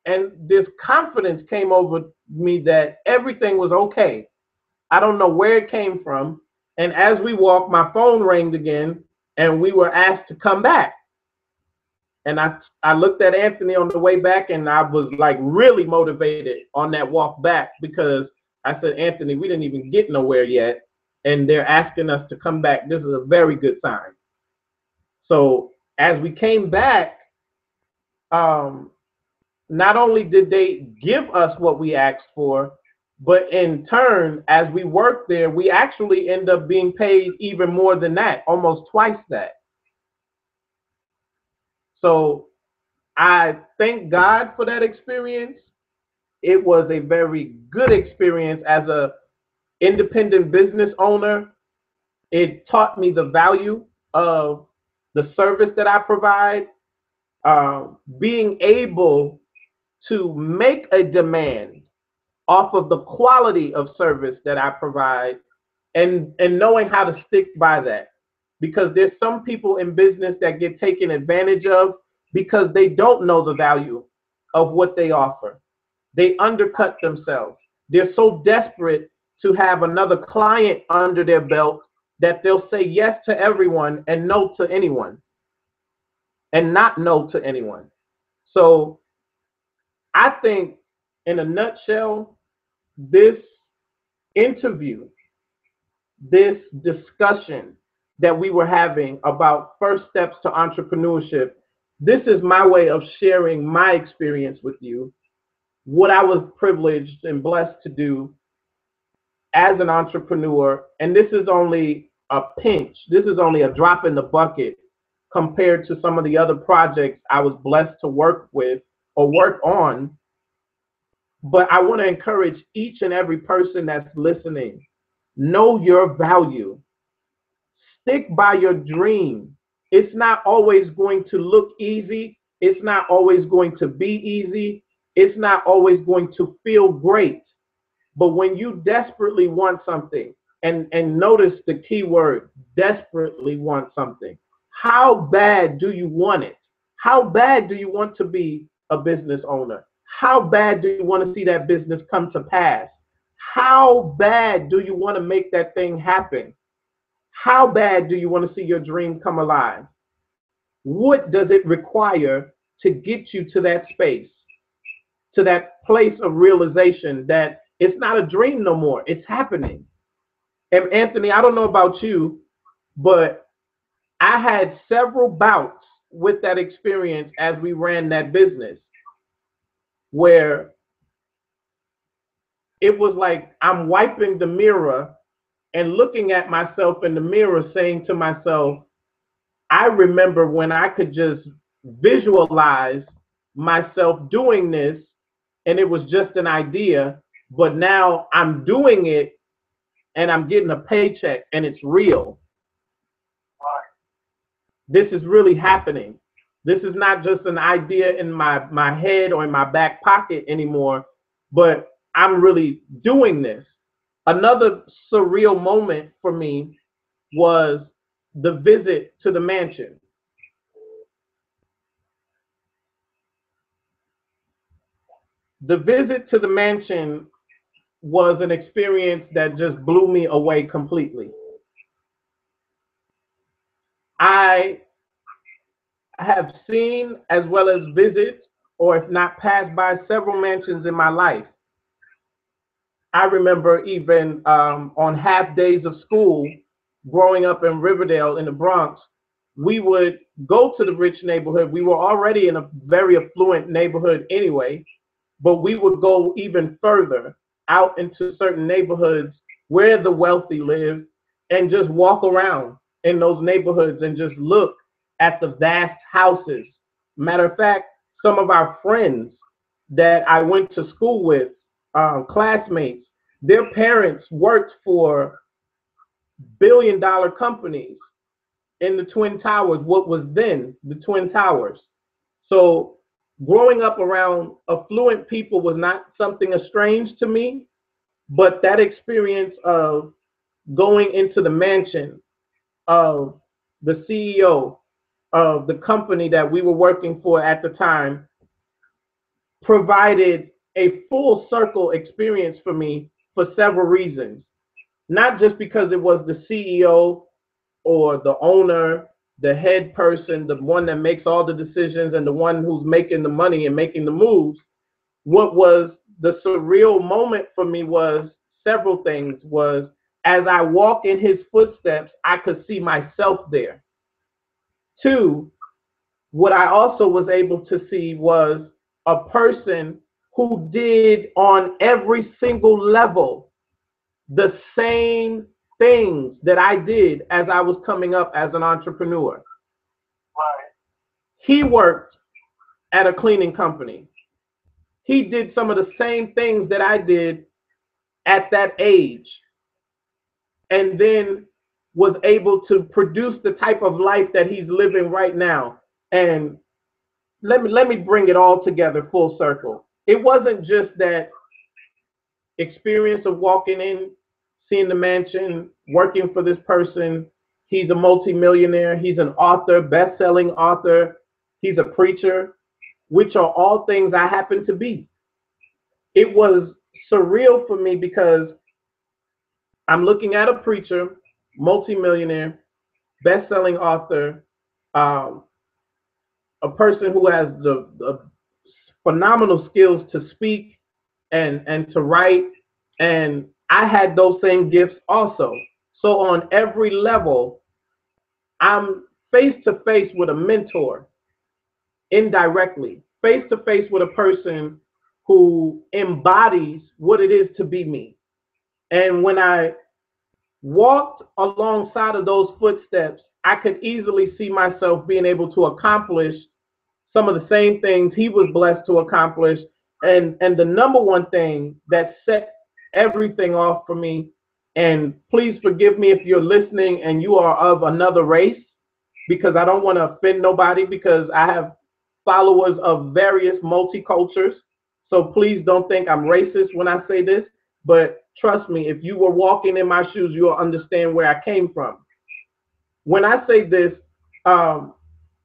and this confidence came over me that everything was okay. I don't know where it came from. And as we walked, my phone rang again, and we were asked to come back. And I looked at Anthony on the way back, and I was like really motivated on that walk back, because I said, Anthony, we didn't even get nowhere yet, and they're asking us to come back. This is a very good sign. So as we came back, not only did they give us what we asked for, but in turn, as we worked there, we actually end up being paid even more than that, almost twice that. So I thank God for that experience. It was a very good experience as a independent business owner. It taught me the value of the service that I provide, being able to make a demand off of the quality of service that I provide, and knowing how to stick by that. Because there's some people in business that get taken advantage of because they don't know the value of what they offer. They undercut themselves. They're so desperate to have another client under their belt that they'll say yes to everyone and no to anyone, and not no to anyone. So I think, in a nutshell, this interview, this discussion that we were having about first steps to entrepreneurship, this is my way of sharing my experience with you, what I was privileged and blessed to do as an entrepreneur. And this is only a pinch. This is only a drop in the bucket compared to some of the other projects I was blessed to work with or work on. But I want to encourage each and every person that's listening, know your value. Stick by your dream. It's not always going to look easy. It's not always going to be easy. It's not always going to feel great. But when you desperately want something, and notice the key word, desperately want something. How bad do you want it? How bad do you want to be a business owner? How bad do you want to see that business come to pass? How bad do you want to make that thing happen? How bad do you want to see your dream come alive? What does it require to get you to that space, to that place of realization that it's not a dream no more, it's happening? And Anthony, I don't know about you, but I had several bouts with that experience as we ran that business, where it was like I'm wiping the mirror and looking at myself in the mirror, saying to myself, I remember when I could just visualize myself doing this and it was just an idea, but now I'm doing it and I'm getting a paycheck and it's real. This is really happening. This is not just an idea in my head or in my back pocket anymore, but I'm really doing this. Another surreal moment for me was the visit to the mansion. The visit to the mansion was an experience that just blew me away completely. I have seen as well as visit, or if not passed by, several mansions in my life. I remember even on half days of school, growing up in Riverdale in the Bronx, we would go to the rich neighborhood. We were already in a very affluent neighborhood anyway, but we would go even further out into certain neighborhoods where the wealthy live and just walk around in those neighborhoods and just look at the vast houses. Matter of fact, some of our friends that I went to school with, classmates, their parents worked for billion-dollar companies in the Twin Towers, what was then the Twin Towers. So growing up around affluent people was not something estranged to me, but that experience of going into the mansion of the CEO of the company that we were working for at the time provided a full circle experience for me for several reasons. Not just because it was the CEO or the owner, the head person, the one that makes all the decisions and the one who's making the money and making the moves. What was the surreal moment for me was several things. Was as I walk in his footsteps, I could see myself there. Two, what I also was able to see was a person who did on every single level the same things that I did as I was coming up as an entrepreneur. Right. He worked at a cleaning company. He did some of the same things that I did at that age, and then was able to produce the type of life that he's living right now. And let me bring it all together full circle. It wasn't just that experience of walking in, seeing the mansion, working for this person. He's a multimillionaire. He's an author, best-selling author. He's a preacher, which are all things I happen to be. It was surreal for me because I'm looking at a preacher, multimillionaire, best-selling author, um, a person who has the phenomenal skills to speak and to write, and I had those same gifts also. So on every level, I'm face to face with a mentor, indirectly, face to face with a person who embodies what it is to be me. And when I walked alongside of those footsteps, I could easily see myself being able to accomplish some of the same things he was blessed to accomplish. And the number one thing that set everything off for me, and please forgive me if you're listening and you are of another race, because I don't want to offend nobody, because I have followers of various multicultures. So please don't think I'm racist when I say this, but trust me, if you were walking in my shoes, you'll understand where I came from. When I say this,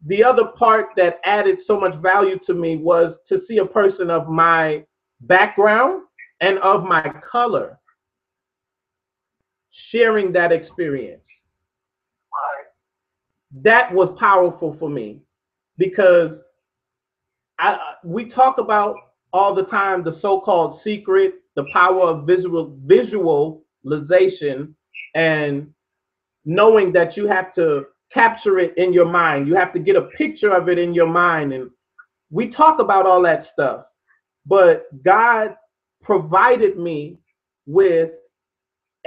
the other part that added so much value to me was to see a person of my background and of my color sharing that experience. Right. That was powerful for me because we talk about all the time the so-called secret, the power of visualization, and knowing that you have to capture it in your mind. You have to get a picture of it in your mind. And we talk about all that stuff. But God provided me with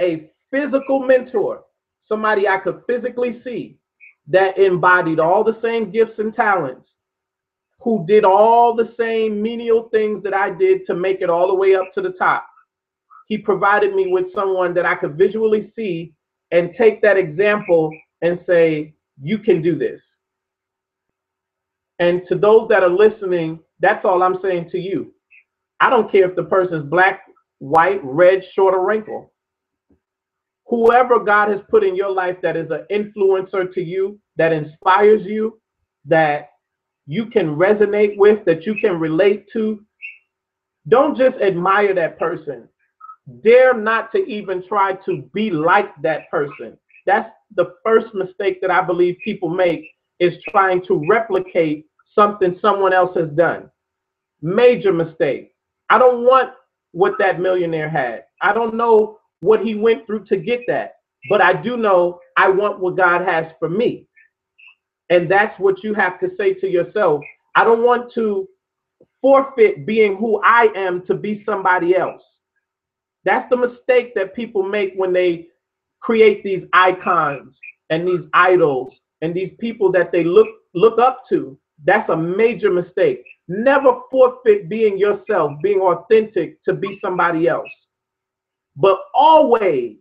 a physical mentor, somebody I could physically see that embodied all the same gifts and talents, who did all the same menial things that I did to make it all the way up to the top. He provided me with someone that I could visually see and take that example and say, you can do this. And to those that are listening, that's all I'm saying to you. I don't care if the person's black, white, red, short, or wrinkle. Whoever God has put in your life that is an influencer to you, that inspires you, that you can resonate with, that you can relate to, don't just admire that person. Dare not to even try to be like that person. That's the first mistake that I believe people make, is trying to replicate something someone else has done. Major mistake. I don't want what that millionaire had. I don't know what he went through to get that. but I do know I want what God has for me. And that's what you have to say to yourself. I don't want to forfeit being who I am to be somebody else. That's the mistake that people make when they create these icons and these idols and these people that they look up to. That's a major mistake. Never forfeit being yourself, being authentic to be somebody else. But always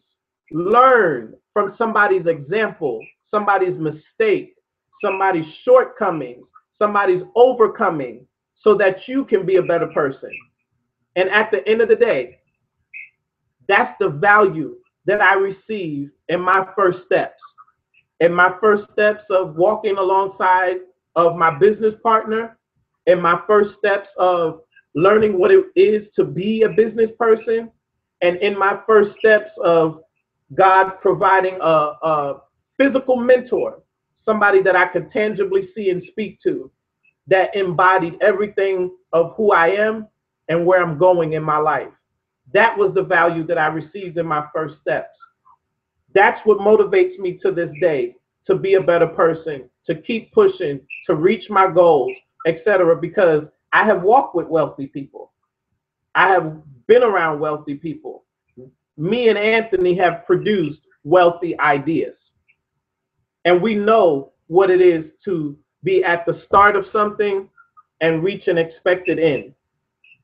learn from somebody's example, somebody's mistake, somebody's shortcomings, somebody's overcoming, so that you can be a better person. And at the end of the day, that's the value that I received in my first steps. In my first steps of walking alongside of my business partner, in my first steps of learning what it is to be a business person, and in my first steps of God providing a physical mentor, somebody that I could tangibly see and speak to, that embodied everything of who I am and where I'm going in my life. That was the value that I received in my first steps. That's what motivates me to this day, to be a better person, to keep pushing, to reach my goals, etc. Because I have walked with wealthy people. I have been around wealthy people. Me and Anthony have produced wealthy ideas. And we know what it is to be at the start of something and reach an expected end.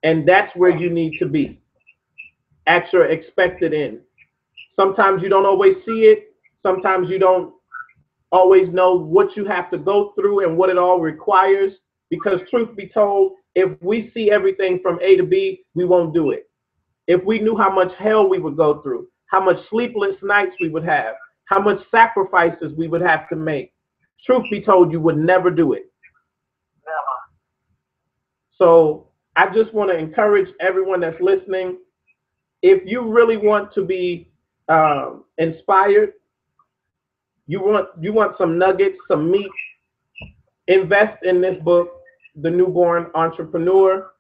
And that's where you need to be, at your expected end. Sometimes you don't always see it. Sometimes you don't always know what you have to go through and what it all requires. Because truth be told, if we see everything from A to B, we won't do it. If we knew how much hell we would go through, how much sleepless nights we would have, how much sacrifices we would have to make, truth be told, you would never do it. Never. So I just want to encourage everyone that's listening, if you really want to be inspired, you want some nuggets, some meat, invest in this book, The Newborn Entrepreneur.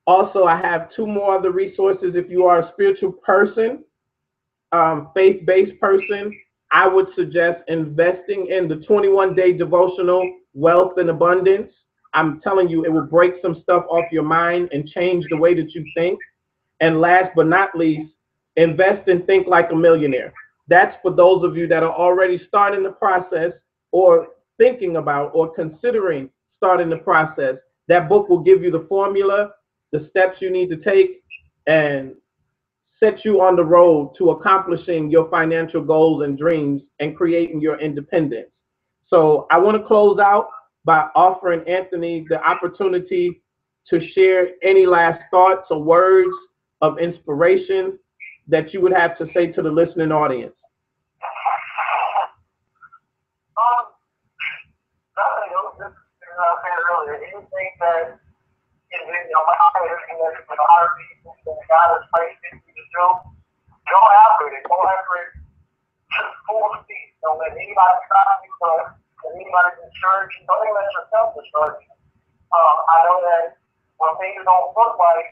Also, I have two more other resources. If you are a spiritual person, faith-based person, I would suggest investing in the 21-day devotional, Wealth and Abundance. I'm telling you, it will break some stuff off your mind and change the way that you think. And last but not least, invest in Think Like a Millionaire. That's for those of you that are already starting the process or thinking about or considering starting the process. That book will give you the formula, the steps you need to take, and set you on the road to accomplishing your financial goals and dreams and creating your independence. So I want to close out by offering Anthony the opportunity to share any last thoughts or words of inspiration that you would have to say to the listening audience. Nothing else. Just, I said earlier, anything that is in your mind, anything that's in your heartbeat, that God has placed in you to do, go after it. Go after it full speed. Don't let anybody stop you, or anybody discourage you. Don't even let yourself discourage you. I know that when things don't look like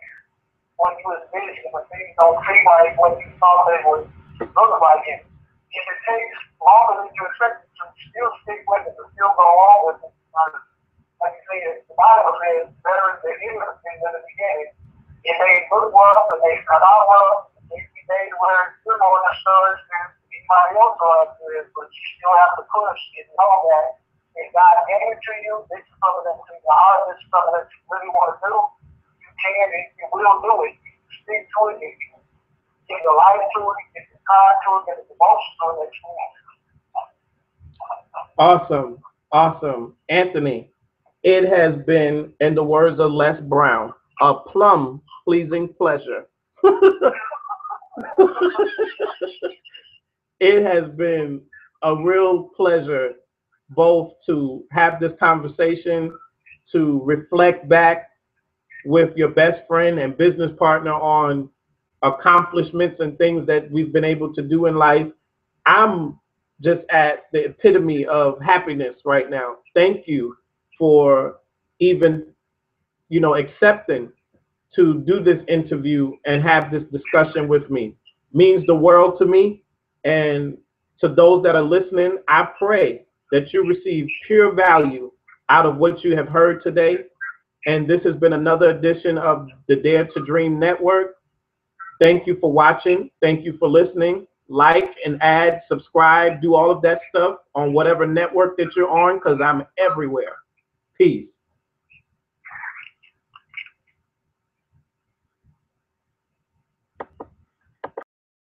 what you envisioned, when things don't seem like what you thought they would look like, and if it takes longer than you expected, to still stick with it, to still go on with it. Like you said, the Bible says, better is the end than the beginning. It may look rough, it may start out rough, it may be days where you're more discouraged than anybody else is, but you still have to push and know that if God gave it to you, this is something that's in your heart, this is something that you really want to do, you can and you will do it. You stick to it, if you give your life to it, give your time to it, give your emotion to it, that you want. Awesome. Awesome. Anthony, it has been, in the words of Les Brown, a plum-pleasing pleasure. It has been a real pleasure both to have this conversation, to reflect back with your best friend and business partner on accomplishments and things that we've been able to do in life. I'm just at the epitome of happiness right now. Thank you for even, accepting to do this interview and have this discussion with me. Means the world to me. And to those that are listening, I pray that you receive pure value out of what you have heard today. And this has been another edition of the Dare to Dream Network. Thank you for watching. Thank you for listening. Like and add, subscribe, do all of that stuff on whatever network that you're on, because I'm everywhere. Peace.